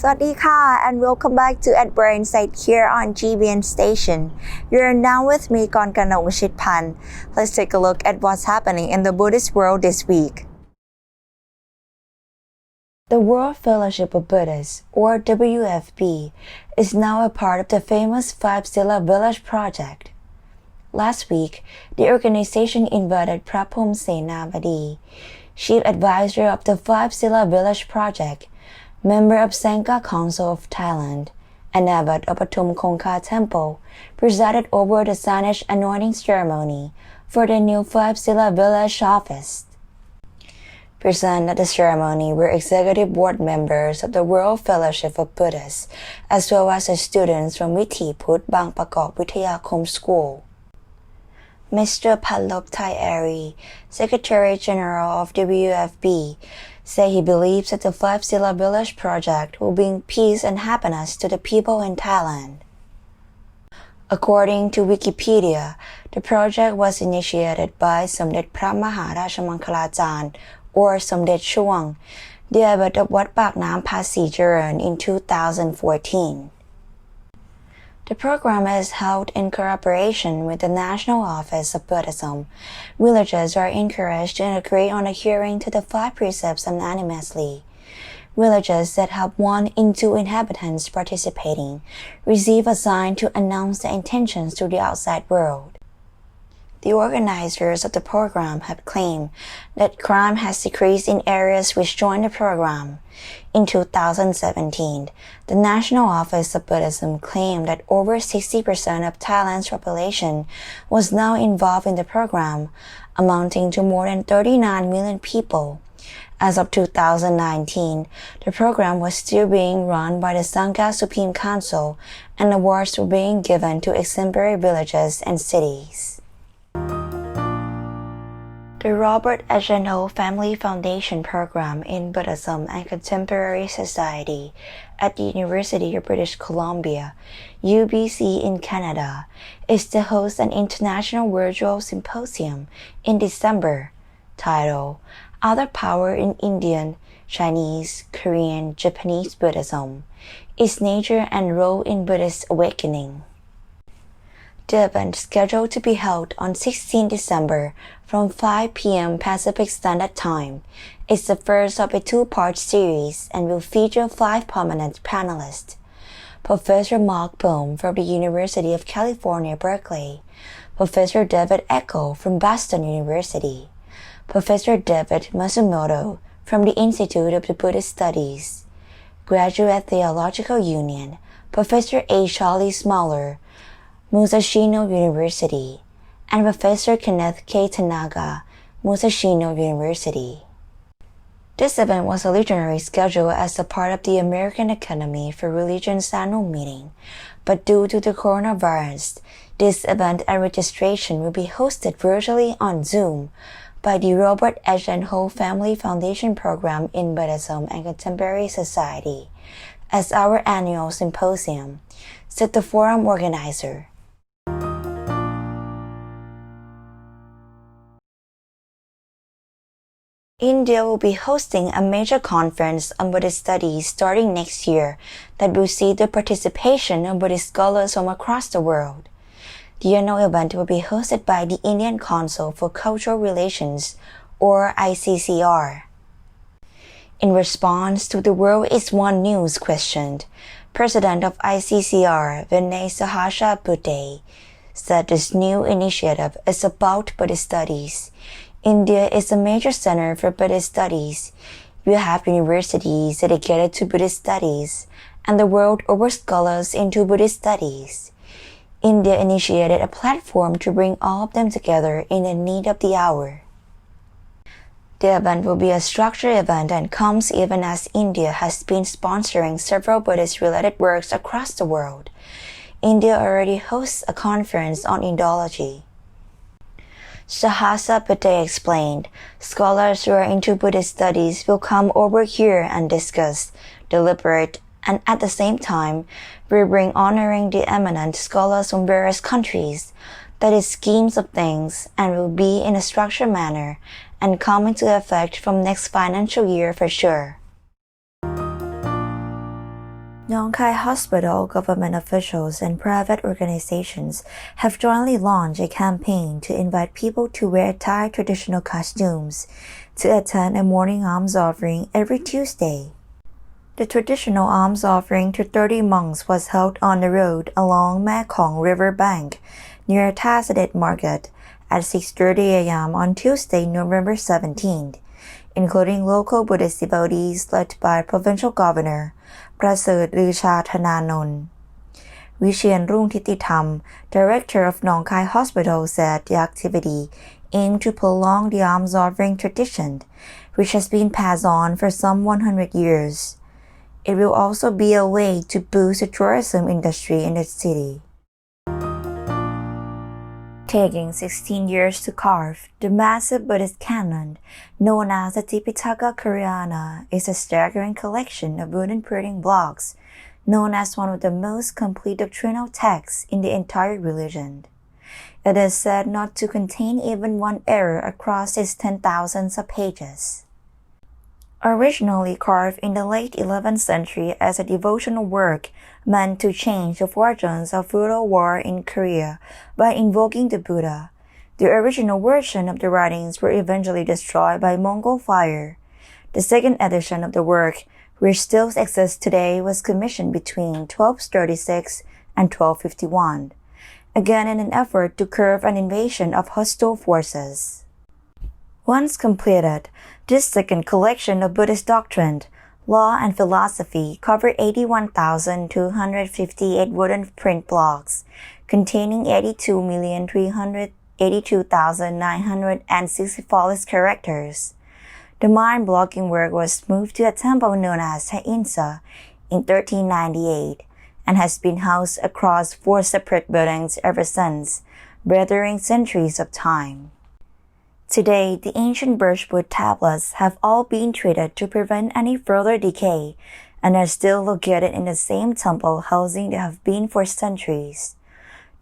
สวัสดีค่ะ and welcome back to At Brain Site here on GBN Station. You're now with me, Konkanong Shitpan. Let's take a look at what's happening in the Buddhist world this week. The World Fellowship of Buddhists, or WFB, is now a part of the famous Five Sila Village project. Last week, the organization invited Prapom Senamadi, Chief Advisor of the Five Sila Village project, member of Sangha Council of Thailand, and abbot of Pathum Kongkha Temple, presided over the signage anointing ceremony for the new Five Sila Village office. Present at the ceremony were executive board members of the World Fellowship of Buddhists, as well as the students from Vithi Phut Bang Pakok Withayakom School. Mr. Pallop Thai Secretary General of WFB, said he believes that the Five Sila Village project will bring peace and happiness to the people in Thailand. According to Wikipedia, the project was initiated by Samdet Phra Maharajamankalajan, or Samdet Chuang, the abbot of Wat Pak Nam Phasi Jaran in 2014. The program is held in cooperation with the National Office of Buddhism. Villagers are encouraged to agree on adhering to the five precepts unanimously. Villagers that have one in two inhabitants participating receive a sign to announce their intentions to the outside world. The organizers of the program have claimed that crime has decreased in areas which joined the program. In 2017, the National Office of Buddhism claimed that over 60% of Thailand's population was now involved in the program, amounting to more than 39 million people. As of 2019, the program was still being run by the Sangha Supreme Council, and awards were being given to exemplary villages and cities. The Robert Agenho Family Foundation Program in Buddhism and Contemporary Society at the University of British Columbia, UBC in Canada, is to host an international virtual symposium in December titled Other Power in Indian, Chinese, Korean, Japanese Buddhism, Its Nature and Role in Buddhist Awakening. The event, scheduled to be held on 16 December from 5 p.m. Pacific Standard Time, is the first of a two-part series and will feature 5 prominent panelists: Professor Mark Bohm from the University of California, Berkeley, Professor David Echo from Boston University, Professor David Matsumoto from the Institute of the Buddhist Studies, Graduate Theological Union, Professor A. Charlie Smaller, Musashino University, and Professor Kenneth K. Tanaga, Musashino University. This event was originally scheduled as a part of the American Academy for Religion's annual meeting, but due to the coronavirus, this event and registration will be hosted virtually on Zoom by the Robert Agenho Family Foundation Program in Buddhism and Contemporary Society as our annual symposium, said the forum organizer. India will be hosting a major conference on Buddhist studies starting next year that will see the participation of Buddhist scholars from across the world. The annual event will be hosted by the Indian Council for Cultural Relations, or ICCR. In response to the World is One News questioned, President of ICCR Vinay Sahasrabudhe said this new initiative is about Buddhist studies. India is a major center for Buddhist studies. You have universities dedicated to Buddhist studies, and the world over scholars into Buddhist studies. India initiated a platform to bring all of them together in the need of the hour. The event will be a structured event and comes even as India has been sponsoring several Buddhist-related works across the world. India already hosts a conference on Indology. Sahasrabudhe explained, scholars who are into Buddhist studies will come over here and discuss, deliberate, and at the same time, we bring honoring the eminent scholars from various countries, that is schemes of things, and will be in a structured manner and come into effect from next financial year for sure. Nong Khai Hospital, government officials, and private organizations have jointly launched a campaign to invite people to wear Thai traditional costumes to attend a morning alms offering every Tuesday. The traditional alms offering to 30 monks was held on the road along Mekong River bank near Thaisadet Market at 6:30 a.m. on Tuesday, November 17th, including local Buddhist devotees led by Provincial Governor Praseert Lucha Thananon. Vichian Rung Thititam, director of Nong Khai Hospital, said the activity aimed to prolong the alms offering tradition, which has been passed on for some 100 years. It will also be a way to boost the tourism industry in the city. Taking 16 years to carve, the massive Buddhist canon, known as the Tipitaka Koreana, is a staggering collection of wooden printing blocks, known as one of the most complete doctrinal texts in the entire religion. It is said not to contain even one error across its 10,000s of pages. Originally carved in the late 11th century as a devotional work meant to change the fortunes of feudal war in Korea by invoking the Buddha, the original version of the writings were eventually destroyed by Mongol fire. The second edition of the work, which still exists today, was commissioned between 1236 and 1251, again in an effort to curb an invasion of hostile forces. Once completed, this second collection of Buddhist doctrine, law, and philosophy covered 81,258 wooden print blocks, containing 82,382,960 characters. The mind-blocking work was moved to a temple known as Hainsa in 1398 and has been housed across 4 separate buildings ever since, weathering centuries of time. Today, the ancient birchwood tablets have all been treated to prevent any further decay and are still located in the same temple housing they have been for centuries.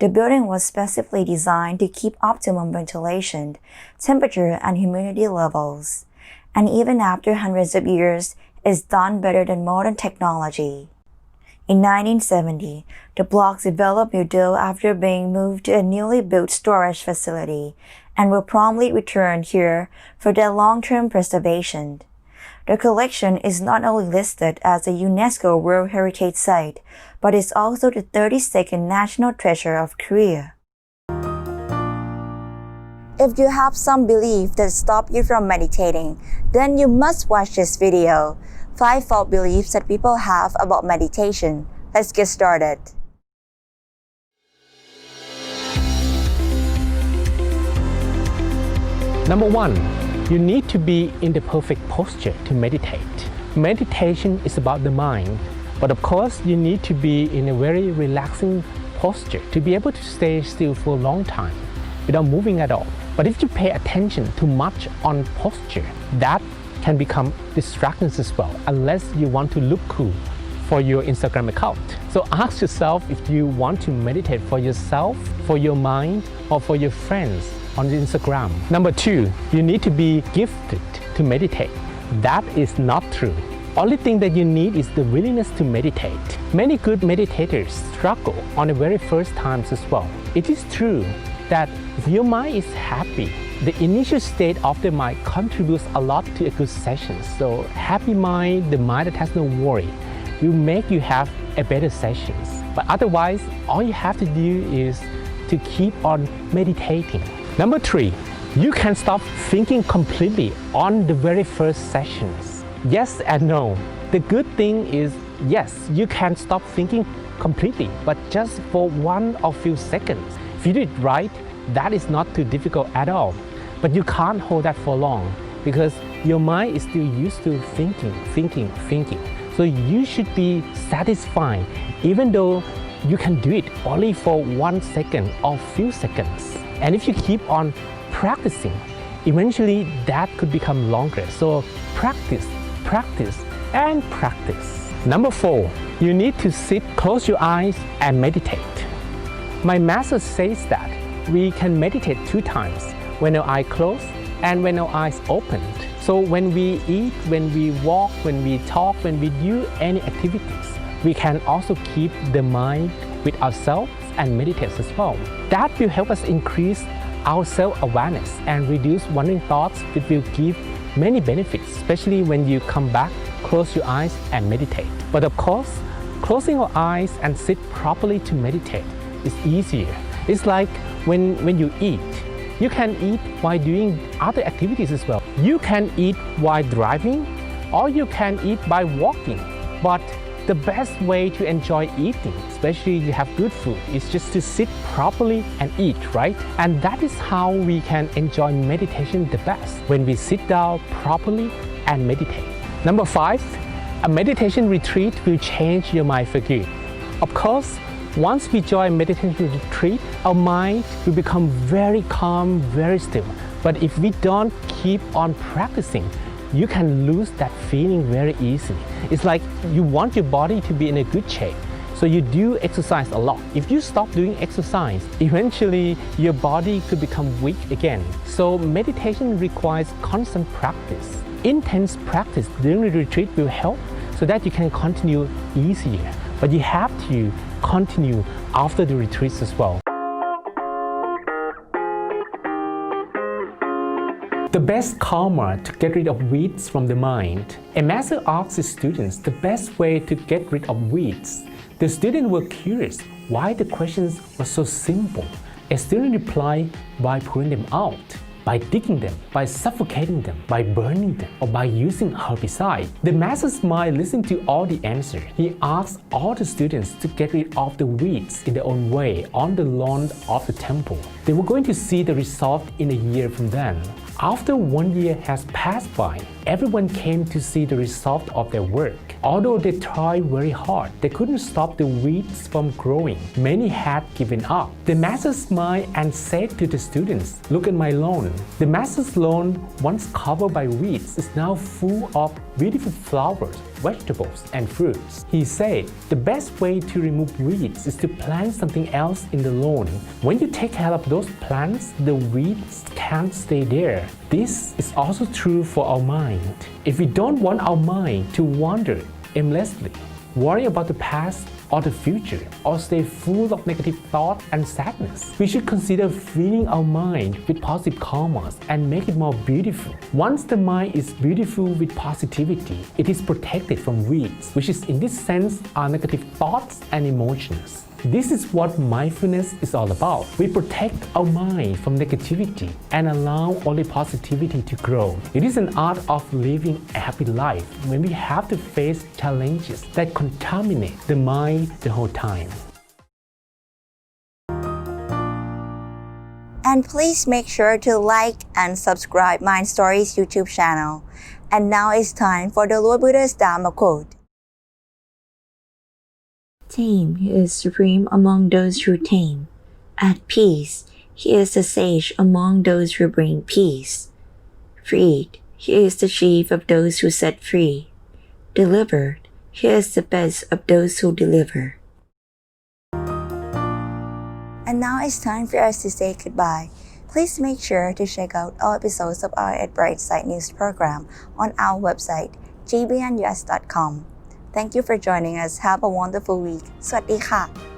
The building was specifically designed to keep optimum ventilation, temperature, and humidity levels, and even after hundreds of years, is done better than modern technology. In 1970, the blocks developed new dough after being moved to a newly built storage facility and will promptly return here for their long-term preservation. The collection is not only listed as a UNESCO World Heritage Site, but is also the 32nd National Treasure of Korea. If you have some belief that stop you from meditating, then you must watch this video. 5 false beliefs that people have about meditation. Let's get started. Number 1, you need to be in the perfect posture to meditate. Meditation is about the mind, but of course you need to be in a very relaxing posture to be able to stay still for a long time without moving at all. But if you pay attention too much on posture, that can become distractions as well, unless you want to look cool for your Instagram account. So ask yourself if you want to meditate for yourself, for your mind, or for your friends on Instagram. Number 2, you need to be gifted to meditate. That is not true. Only thing that you need is the willingness to meditate. Many good meditators struggle on the very first times as well. It is true that if your mind is happy, the initial state of the mind contributes a lot to a good session. So happy mind, the mind that has no worry, will make you have a better sessions. But otherwise, all you have to do is to keep on meditating. Number 3, you can stop thinking completely on the very first sessions. Yes and no. The good thing is, yes, you can stop thinking completely, but just for 1 or few seconds. If you do it right, that is not too difficult at all. But you can't hold that for long because your mind is still used to thinking. So you should be satisfied even though you can do it only for 1 second or few seconds. And if you keep on practicing, eventually that could become longer. So practice, and practice. Number 4, you need to sit, close your eyes and meditate. My master says that we can meditate 2 times, when our eye closed and when our eyes opened. So when we eat, when we walk, when we talk, when we do any activities, we can also keep the mind with ourselves and meditate as well. That will help us increase our self-awareness and reduce wandering thoughts, which will give many benefits, especially when you come back, close your eyes and meditate. But of course, closing your eyes and sit properly to meditate is easier. It's like when you eat. You can eat while doing other activities as well. You can eat while driving, or you can eat by walking. But the best way to enjoy eating, especially if you have good food, is just to sit properly and eat, right? And that is how we can enjoy meditation the best, when we sit down properly and meditate. Number 5, a meditation retreat will change your mind for good. Of course, once we join meditation retreat, our mind will become very calm, very still. But if we don't keep on practicing, you can lose that feeling very easily. It's like you want your body to be in a good shape, so you do exercise a lot. If you stop doing exercise, eventually your body could become weak again. So meditation requires constant practice. Intense practice during the retreat will help so that you can continue easier. But you have to continue after the retreats as well. The best karma to get rid of weeds from the mind. A master asks his students the best way to get rid of weeds. The students were curious why the questions were so simple. A student replied by pulling them out, by digging them, by suffocating them, by burning them, or by using herbicide. The master's mind listened to all the answers. He asked all the students to get rid of the weeds in their own way on the lawn of the temple. They were going to see the result in a year from then. After 1 year has passed by, everyone came to see the result of their work. Although they tried very hard, they couldn't stop the weeds from growing. Many had given up. The master smiled and said to the students, "Look at my lawn." The master's lawn, once covered by weeds, is now full of beautiful flowers, vegetables, and fruits. He said, the best way to remove weeds is to plant something else in the lawn. When you take care of those plants, the weeds can't stay there. This is also true for our mind. If we don't want our mind to wander aimlessly, worry about the past or the future, or stay full of negative thought and sadness, we should consider filling our mind with positive karmas and make it more beautiful. Once the mind is beautiful with positivity, it is protected from weeds, which is in this sense are negative thoughts and emotions. This is what mindfulness is all about. We protect our mind from negativity and allow only positivity to grow. It is an art of living a happy life when we have to face challenges that contaminate the mind the whole time. And please make sure to like and subscribe Mind Stories YouTube channel. And now it's time for the Lord Buddha's Dharma quote. Tame, he is supreme among those who tame. At peace, he is the sage among those who bring peace. Freed, he is the chief of those who set free. Delivered, he is the best of those who deliver. And now it's time for us to say goodbye. Please make sure to check out all episodes of our At Brightside News program on our website, gbnus.com. Thank you for joining us. Have a wonderful week. สวัสดีค่ะ